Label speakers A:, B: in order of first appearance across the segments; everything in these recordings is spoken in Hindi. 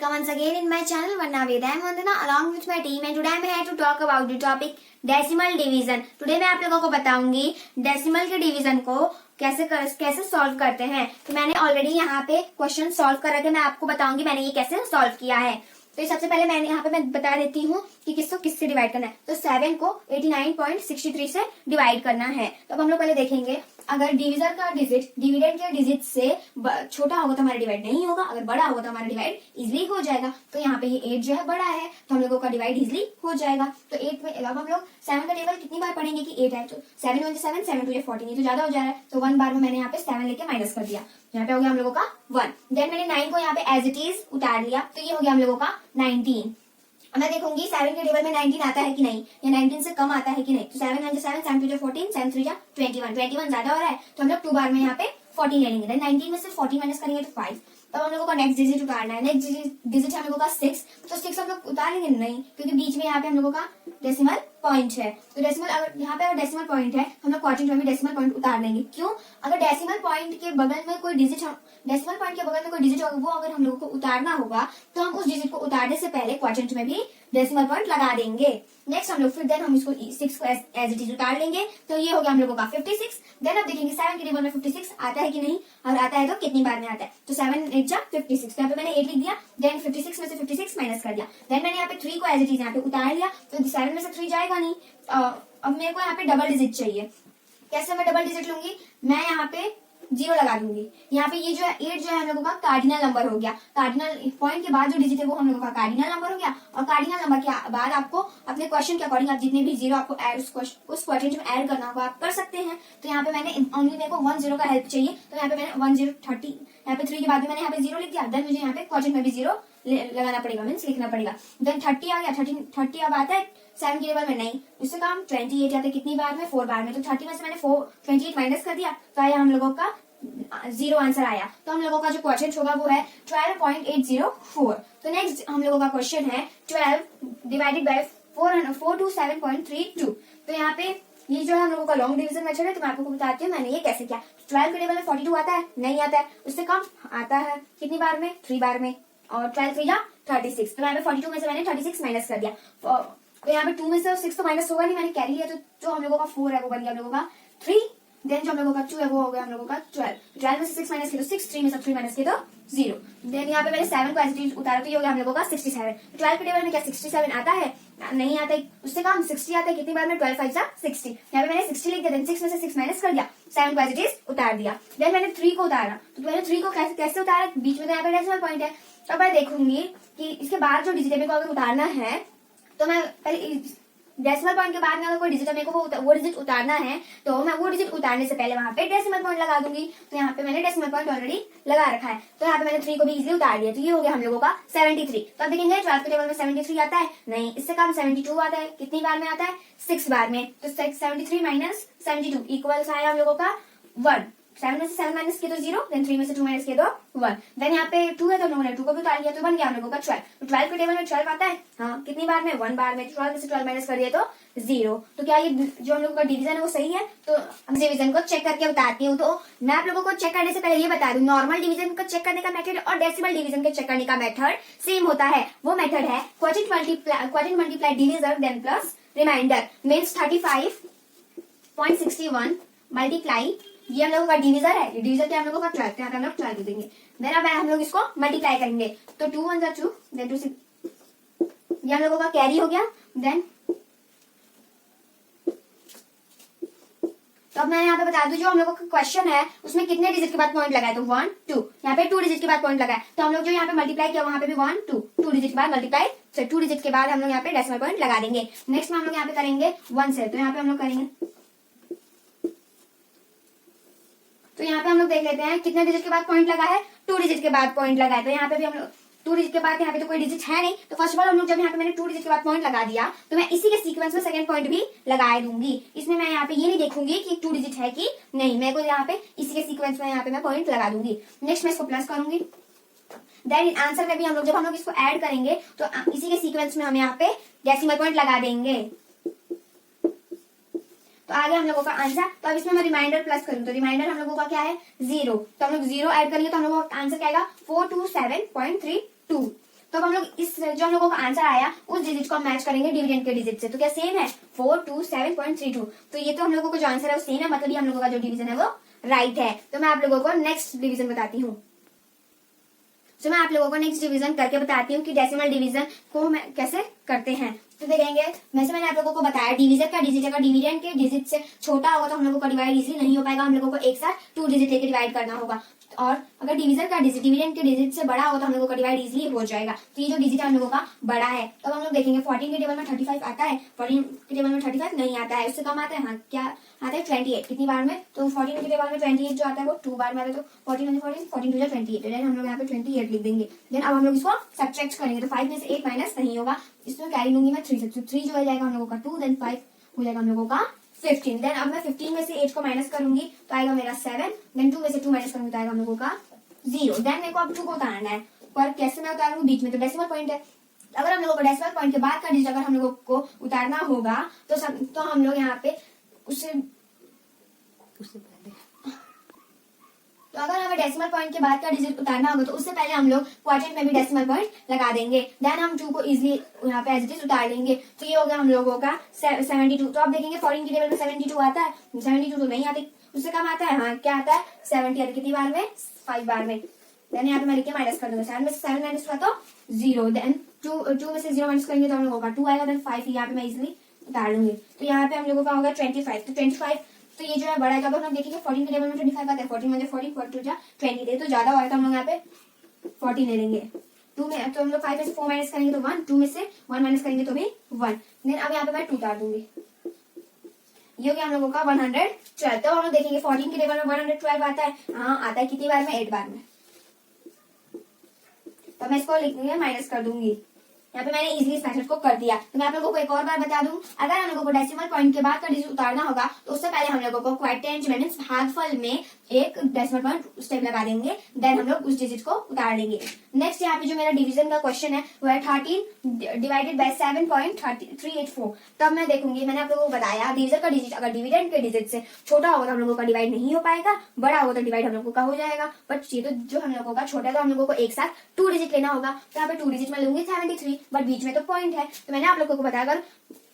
A: welcome once again in my channel Vanna Ved. I am Vandana along with my team and today I am here to talk about the topic decimal division. Today मैं आप लोगों को बताऊंगी डेसिमल के डिवीजन को कैसे सॉल्व करते हैं। तो मैंने ऑलरेडी यहाँ पे क्वेश्चन सॉल्व कर रखे, मैं आपको बताऊंगी मैंने ये कैसे सॉल्व किया है। तो सबसे पहले मैंने यहाँ पे मैं बता देती हूँ कि किसको किससे डिवाइड करना है। तो 7 को 89.63 से डिवाइड करना है। तो अब हम लोग पहले देखेंगे, अगर डिविजन का डिजिट डिविडेंड के डिजिट से छोटा होगा तो हमारा डिवाइड नहीं होगा, अगर बड़ा होगा तो हमारा डिवाइड इजिली हो जाएगा। तो यहाँ पे ये 8 जो है बड़ा है तो हम लोगों का डिवाइड इजिली हो जाएगा। तो 8 में अब हम लोग 7 का टेबल कितनी बार पढ़ेंगे कि 8 है, तो 7 1 7 7 2 14, ये तो ज्यादा हो जा रहा है तो 1 बार में मैंने यहाँ पे 7 लेके माइनस कर दिया, यहाँ पे हो गया हम लोगों का 1। देन मैंने 9 को यहाँ पे एज इट इज उतार लिया तो ये हो गया हम लोगों का 19। मैं देखूंगी 7 के टेबल में 19 आता है कि नहीं, या 19 से कम आता है कि नहीं। तो 7 1 7 7 2 14 7 3 21 ज्यादा हो रहा है तो हम लोग 2 बार में यहाँ पे 14 ले लेंगे। 19 में से 14 माइनस करेंगे तो 5। तब हम लोगों का नेक्स्ट डिजिट उतारना है। नेक्स्ट डिजिट हम लोगों का 6, तो 6 हम लोग उतार लेंगे नहीं, क्योंकि बीच में यहाँ पे हम लोगों का डेसिमल पॉइंट है। तो डेसिमल अगर यहाँ पे अगर डेसिमल पॉइंट है हम लोग क्वाड्रेंट में भी डेसिमल पॉइंट उतार लेंगे। क्यों? अगर डेसिमल पॉइंट के बगल में कोई डिजिट डेसिमल पॉइंट के बगल में कोई डिजिट होगा वो अगर हम लोगों को उतारना होगा तो हम उस डिजिट को उतारने से पहले क्वाड्रेंट में भी डेसिमल पॉइंट लगा देंगे। नेक्स्ट हम लोग फिर देन हम इसको 6 को एज इट इज उतार लेंगे तो ये हो गया हम लोगों का 56। देन अब देखेंगे 7 के टेबल में 56 आता है कि नहीं, और आता है तो कितनी बार में आता है। तो 7 8 जा 56, तो यहाँ पे मैंने 8 लिख दिया। देन 56 में से 56 माइनस कर दिया। देन मैंने यहाँ पे 3 को एज इट इज यहाँ पे उतार लिया तो 7 में से 3 जाएगा नहीं। अब मेरे को यहाँ पे डबल डिजिट चाहिए। कैसे मैं डबल डिजिट लूंगी, मैं यहाँ पे 0 लगा दूंगी। यहाँ पे ये जो है 8 जो है हम लोगों का कार्डिनल नंबर हो गया। कार्डिनल पॉइंट के बाद जो डिजिट है वो हम लोगों का कार्डिनल नंबर हो गया, और कार्डिनल नंबर के बाद आपको अपने क्वेश्चन के अकॉर्डिंग आप जितने भी 0 आपको उस क्वेश्चन में ऐड करना होगा आप कर सकते हैं। तो यहाँ पे मैंने ओनली मेरे को 1 0 का हेल्प चाहिए तो यहाँ पे मैंने 1 0 30, यहाँ पे 3 के बाद में मैंने यहाँ पे 0 लिख दिया। देन मुझे यहाँ पे क्वेश्चन में भी 0 लगाना पड़ेगा, मीन्स लिखना पड़ेगा। देन 30 आ गया। 30 अब आता है 7 के टेबल में नहीं, उससे काम 28 आते कितनी बार में 4 बार में। तो 30 में से मैंने 28 माइनस कर दिया तो आया हम लोगों का 0 आंसर आया। तो हम लोगों का जो क्वेश्चन होगा वो है 12.804। तो नेक्स्ट हम लोगों का क्वेश्चन है 12 डिवाइडेड बाय 427.32। तो यहाँ पे ये जो है हम लोगों का लॉन्ग डिवीजन मेथड है। तो मैं आपको बताती हूँ मैंने ये कैसे किया। 12 के टेबल में 42 आता है नहीं, आता है उससे कम आता है कितनी बार में 3 बार में, और 12 3 या 36। तो यहाँ पे 42 में से मैंने 36 माइनस कर दिया। तो यहाँ पे 2 में से 6 तो माइनस होगा नहीं, मैंने कैरी लिया तो जो हम लोगों का 4 है वो बन गया हम लोगों का 3। देन जो हम लोगों का 2 है वो हो गया हम लोगों का 12 में से 6 माइनस किया तो 6, 3 में से 3 माइनस किया तो 0। देन यहाँ पे मैंने 7 को एज उतारा तो ये हो गया हम लोगों का 67। 12 के टेबल में क्या 67 आता है नहीं, आता है उससे कम 60 आता है कितनी बार में 12 5 जा 60। यहाँ पे मैंने 60 लिख दिया। देन 6 में से 6 माइनस कर दिया, 7 को एज इट इज उतार दिया। देन मैंने 3 को उतारा तो मैंने 3 को कैसे उतारा, बीच में तो यहाँ पे डेसिमल पॉइंट है। तो मैं देखूंगी कि इसके बाद जो डिजिट मेरे को अगर उतारना है तो मैं पहले डेसिमल पॉइंट के बाद में अगर कोई डिजिट मेरे को वो डिजिट उतारना है तो मैं वो डिजिट उतारने से पहले वहां पे डेसिमल पॉइंट लगा दूंगी। तो यहाँ पे मैंने डेसिमल पॉइंट ऑलरेडी लगा रखा है तो यहाँ पे मैंने 3 को भी इजीली उतार दिया। तो ये हो गया हम लोगों का 73। तो अब देखेंगे 12 के टेबल में 73 आता है नहीं, इससे कम 72 आता है कितनी बार में आता है 6 बार में। तो 73 माइनस 72 इक्वल्स आया हम लोगों का 1। 7 में से 7 माइनस किया तो 0, देन 3 में से 2 माइनस किया तो 1। देन यहाँ पे 2 है तो हम लोगों ने 2 को भी उतार लिया तो बन गया हम लोगों का 12। तो 12 के टेबल में 12 आता है हाँ कितनी बार में 1 बार में। 12 में से 12 माइनस कर दिया तो 0। तो क्या ये जो हम लोगों का डिवीजन है वो सही है। तो हम डिवीजन को चेक करके बताती हूँ। तो मैं आप लोगों को चेक करने से पहले ये बता दूं, नॉर्मल डिवीजन को चेक करने का मेथड और डेसिमल डिवीजन को चेक करने का मेथड सेम होता है। वो मेथड है quotient multiply divisor then plus remainder, means 35.61 multiply, ये हम लोगों का डिवीजर है, ये डिवीजर क्या हम लोगों का 12, यहाँ पे हम लोग 12 देंगे। देन अब हम लोग इसको मल्टीप्लाई करेंगे तो 2 1 जा 2, देन 2 6, ये हम लोगों का कैरी हो गया। देन तो अब मैं यहाँ पे बता दूं जो हम लोगों का क्वेश्चन है उसमें कितने डिजिट के बाद पॉइंट लगाए तो 1 2, यहाँ पे 2 डिजिट के बाद पॉइंट लगाए तो हम लोग जो यहाँ पे मल्टीप्लाई किया वहां पे भी 1 2 डिजिट के बाद मल्टीप्लाई 2 डिजिट के बाद हम लोग यहाँ पे डेसिमल पॉइंट लगा देंगे। नेक्स्ट में हम लोग यहाँ पे करेंगे 1 से, तो यहाँ पे हम लोग करेंगे तो यहाँ पे हम लोग देख लेते हैं कितने डिजिट के बाद पॉइंट लगा है 2 डिजिट के बाद पॉइंट लगा है। तो यहाँ पे भी हम लोग 2 डिजिट के बाद यहाँ पे तो कोई डिजिट है नहीं तो फर्स्ट ऑफ ऑल हम लोग जब यहाँ पे मैंने 2 डिजिट के बाद पॉइंट लगा दिया तो मैं इसी के सीक्वेंस में सेकंड पॉइंट भी लगा दूंगी। इसमें मैं यहाँ पे ये नहीं देखूंगी कि 2 डिजिट है कि नहीं, मेरे को यहाँ पे इसी के सीक्वेंस में यहाँ पे मैं पॉइंट लगा दूंगी। नेक्स्ट मैं इसको प्लस करूंगी। देन आंसर में भी हम लोग जब हम लोग इसको ऐड करेंगे तो इसी के सीक्वेंस में हम यहाँ पे डेसिमल पॉइंट लगा देंगे। तो आगे हम लोगों का आंसर। तो अब इसमें मैं रिमाइंडर प्लस करूँ तो रिमाइंडर हम लोगों का क्या है 0, तो हम लोग 0 ऐड करेंगे तो हम लोगों का आंसर क्या आएगा 427.32। तो तो अब हम लोग इस जो हम लोगों का आंसर आया उस डिजिट को हम मैच करेंगे डिविडेंड के डिजिट से। तो क्या सेम है 427.32। तो ये तो हम लोगों को जो आंसर है वो सेम है, मतलब ये हम लोगों का जो डिवीजन है वो राइट है। तो मैं आप लोगों को नेक्स्ट डिवीजन बताती हूँ। तो मैं आप लोगों को नेक्स्ट डिवीजन करके बताती हूँ कि डेसिमल डिवीजन को हम कैसे करते हैं। तो देखेंगे वैसे मैंने आप लोगों को बताया डिवीजन का डिजिट अगर डिविडेंड के डिजिट से छोटा होगा तो हम लोगों का डिवाइड इजीली नहीं हो पाएगा, हम लोगों को एक साथ 2 डिजिट लेके डिवाइड करना होगा। और अगर डिवीजन का डिजिट डिविडेंड के डिजिट से बड़ा होगा तो हम लोगों का डिवाइड इजीली हो जाएगा। तो ये जो डिजिट है हम लोगों का बड़ा है। तो हम लोग देखेंगे 14 के टेबल में 35 आता है, 14 के टेबल में 35 नहीं आता है, उससे कम आता है। हाँ क्या आता है 28। कितनी बार में? तो 14 के टेबल में 28 जो आता है वो 2 बार में आता है। तो 14 14 2 28। देन हम लोग यहाँ पे 28 लिख देंगे। देन अब हम लोग इसको सब्ट्रैक्ट करेंगे। तो 5 में से 8 माइनस नहीं होगा, इसमें कैरी लूंगी मैं 3 से। 3 जो हो जाएगा हम लोगों का 2, देन 5 हो जाएगा हम लोगों का 15। देन अब मैं 15 में से 8 को माइनस करूंगी तो आएगा मेरा 7। देन 2 में से 2 माइनस करूंगी तो आएगा हम लोगों का 0। देन मेरे को अब 2 को उतारना है, पर कैसे मैं उतारूंगी? बीच में तो डेसिमल पॉइंट है। अगर हम लोगों को डेसिमल पॉइंट के बाद का डिजिट अगर हम लोगों को उतारना होगा तो हम लोग यहाँ पे उससे तो अगर हमें डेसिमल पॉइंट के बाद का डिजिट उतारना होगा तो उससे पहले हम लोग क्वाड्रेंट में भी डेसिमल पॉइंट लगा देंगे। देन हम 2 को इजीली यहाँ पे एज इट इज उतार लेंगे। तो ये हो गया हम लोगों का 72। तो आप देखेंगे 14 की टेबल में 72 आता है, 72 तो नहीं आती, उससे कम आता है। हाँ क्या आता है 70 आता है। कितनी बार में? 5 बार में। देन यहाँ पे मैं लिख के माइनस कर दूंगा। 7 में से 7 माइनस हुआ तो 0। देन 2 में से 0 माइनस करेंगे तो हम लोगों का 2 आएगा। देन 5 यहाँ पे मैं इजिली उतार लूंगी। तो यहाँ पे हम लोगों का होगा 25। तो 25 तो ये जो है बड़ा है। तो हम देखेंगे 14 के टेबल में 25 आता है। 14 में 40 42 जा 20 दे तो ज्यादा होगा तो हम लोग यहाँ पे 40 ले लेंगे। 2 में तो हम लोग 5 में से 4 माइनस करेंगे तो 1, 2 में से 1 माइनस करेंगे तो भी 1। देन अब यहाँ पे मैं 2 उतार दूंगी। ये हो गया हम लोगों का 112। तो हम लोग देखेंगे 14 के टेबल में 112 आता है। हाँ आता है। कितनी बार में? 8 बार में। तो मैं इसको लिखूंगी माइनस कर दूंगी। यहाँ पे मैंने इजीली इस मेथड को कर दिया। तो मैं आप लोगों को एक और बार बता दूं, अगर हम लोगों को डेसिमल पॉइंट के बाद का डिजिट उतारना होगा तो उससे पहले हम लोगों को क्वाड्रेंट में भागफल में एक डेसिमल पॉइंट स्टेप लगा देंगे। देन हम लोग उस डिजिट को उतार लेंगे। नेक्स्ट यहाँ पे जो मेरा डिवीजन का क्वेश्चन है वो है 13 डिवाइडेड बाय 7.384। तब मैं देखूंगी, मैंने आप लोगों को बताया डिविजन का डिजिट अगर डिविडेंड के डिजिट से छोटा होगा तो हम लोगों का डिवाइड नहीं हो पाएगा, बड़ा होगा तो डिवाइड हम लोगों का हो जाएगा। बट ये तो जो हम लोगों का छोटा है तो हम लोगों को एक साथ 2 डिजिट लेना होगा। तो यहाँ पे 2 डिजिट में लूंगी 73, बट बीच में तो पॉइंट है। तो मैंने आप लोगों को बताया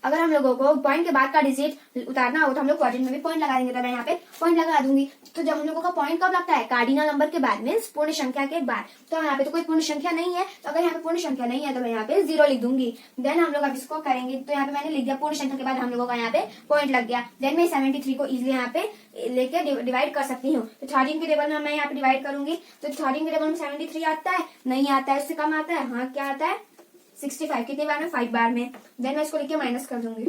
A: अगर हम लोगों को पॉइंट के बाद का डिजिट उतारना हो तो हम लोग क्वाड्रेंट में भी पॉइंट लगा देंगे। तो मैं यहाँ पे पॉइंट लगा दूंगी। तो जब हम लोगों का पॉइंट कब लगता है? कार्डिनल नंबर के बाद में, पूर्ण संख्या के बाद। तो यहाँ पे तो कोई पूर्ण संख्या नहीं है, तो अगर यहाँ पे पूर्ण संख्या नहीं है तो मैं यहाँ पे 0 लिख दूंगी। देन हम लोग अब इसको करेंगे। तो यहाँ पे मैंने लिख दिया पूर्ण संख्या के बाद हम लोगों का यहाँ पे पॉइंट लग गया। देन मैं 73 को इजिली यहाँ पे लेके डिवाइड कर सकती हूँ। तो 13 के टेबल में मैं यहाँ पे डिवाइड करूंगी। तो 13 के टेबल में 73 आता है? नहीं आता है, उससे कम आता है। हाँ क्या आता है 65। कितनी बार में? 5 बार में। देन मैं इसको लेके माइनस कर दूंगी।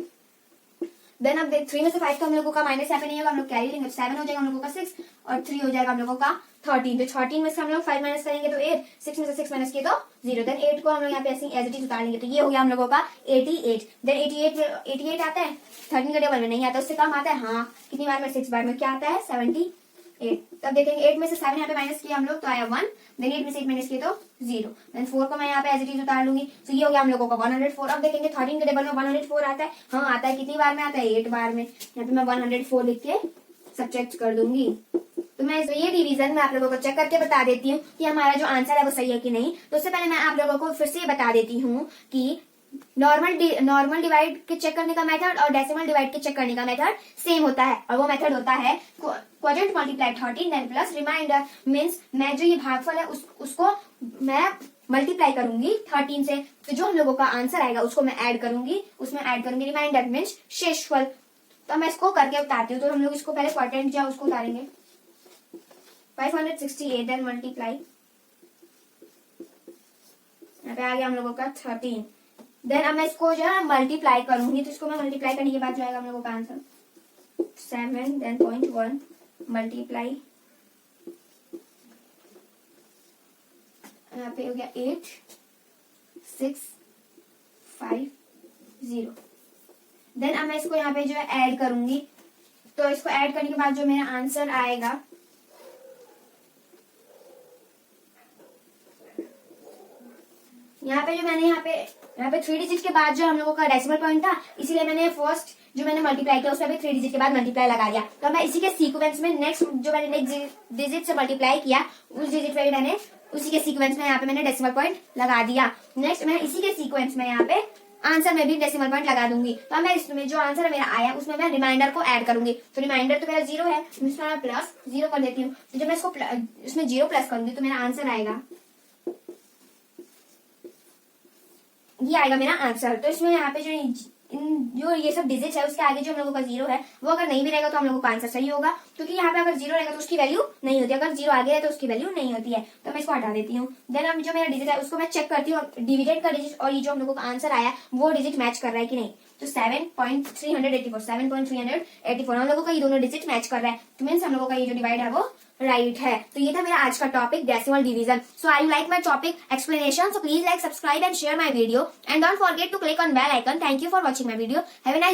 A: देन अब 3 में से 5 का हम लोगों का माइनस यहाँ पे नहीं होगा, हम लोग कैरी लेंगे। 7 हो जाएगा हम लोगों का 6 और 3 हो जाएगा हम लोगों का 13। तो 13 में से हम लोग 5 माइनस करेंगे तो 8, 6 में से 6 माइनस किए तो 0। देन 8 को हम लोग यहाँ पे ऐसे एज इट इज उतार लेंगे। तो ये हो गया हम लोगों का 88। देन 88 आता है, 13 के टेबल में नहीं आता, उससे कम आता है। हाँ कितनी बार में? 6 बार में। क्या आता है 78। तब देखेंगे 8 में से 7 यहाँ पे माइनस किया हम लोग तो आया 1। देन 8 में से 8 माइनस किए तो 0। देन 4 को मैं यहाँ पे एज इट इज उतार लूंगी। तो ये हो गया हम लोगों का 104। अब देखेंगे 13 के टेबल में 104 आता है। हाँ आता है। कितनी बार में आता है? 8 बार में। यहाँ पे मैं 104 लिख के सब्ट्रैक्ट कर दूंगी। तो मैं ये डिवीजन में आप लोगों को चेक करके बता देती हूँ कि हमारा जो आंसर है वो सही है कि नहीं। तो उससे पहले मैं आप लोगों को फिर से बता देती हूँ कि नॉर्मल डिवाइड के चेक करने का मेथड और डेसिमल डिवाइड के चेक करने का मेथड सेम होता है। और वो मेथड होता है quadrant multiply 13 then plus remainder. Means मैं जो ये भागफल है उसको मैं मल्टीप्लाई करूंगी 13 से। तो जो हम लोगों का आंसर आएगा उसको मैं ऐड करूंगी, उसमें ऐड करूंगी रिमाइंडर मीन्स शेषफल। तो मैं इसको करके बताती हूँ। तो हम लोग इसको पहले क्वाड्रेंट जो उसको उतारेंगे। 568 देन मल्टीप्लाई, यहाँ पे आ गया हम लोगों का 13। देन अब मैं इसको जो है मल्टीप्लाई करूंगी। तो इसको मैं मल्टीप्लाई करने के बाद जो आएगा हम लोगों का आंसर 7 देन 0.1 मल्टीप्लाई, यहाँ पे हो गया 8 6 5 0। देन अब मैं इसको यहाँ पे जो है ऐड करूंगी। तो इसको ऐड करने के बाद जो मेरा आंसर आएगा यहाँ पे जो मैंने यहाँ पे 3 डिजिट के बाद जो हम लोगों का डेसिमल पॉइंट था, इसीलिए मैंने फर्स्ट जो मैंने मल्टीप्लाई किया उसमें 3 डिजिट के बाद मल्टीप्लाई लगा दिया। तो मैं इसी के सीक्वेंस में नेक्स्ट जो मैंने नेक्स्ट डिजिट से मल्टीप्लाई किया उस डिजिट पे मैंने उसी के सीक्वेंस में यहाँ पे मैंने डेसिमल पॉइंट लगा दिया। नेक्स्ट मैं इसी के सीक्वेंस में यहाँ पे आंसर में भी डेसिमल पॉइंट लगा दूंगी। तो मैं इसमें जो आंसर मेरा आया उसमें मैं रिमाइंडर को ऐड करूंगी। तो रिमाइंडर तो मेरा 0 है, इसमें मैं प्लस 0 कर देती हूँ। तो जब मैं इसको इसमें 0 प्लस करूंगी तो मेरा आंसर आएगा, ये आएगा मेरा आंसर। तो इसमें यहाँ पे जो ये सब डिजिट है उसके आगे जो हम लोगों का 0 है वो अगर नहीं भी रहेगा तो हम लोगों का आंसर सही होगा, क्योंकि यहाँ पे अगर 0 रहेगा तो उसकी वैल्यू नहीं होती, अगर 0 आगे है तो उसकी वैल्यू नहीं होती है। तो मैं इसको हटा देती हूँ। देन अब जो मेरा डिजिट है उसको मैं चेक करती हूँ डिविडेड का डिजिट और ये जो हम लोगों का आंसर आया वो डिजिट मैच कर रहा है कि नहीं। तो 7.384 हम लोगों का ये दोनों डिजिट मैच कर रहा है, तो मीन्स हम लोगों का ये जो डिवाइड है वो राइट है। तो ये था मेरा आज का topic decimal division. So I like my topic explanation, so please like, subscribe and share my video and don't forget to click on bell icon. Thank you for watching my video. Have a nice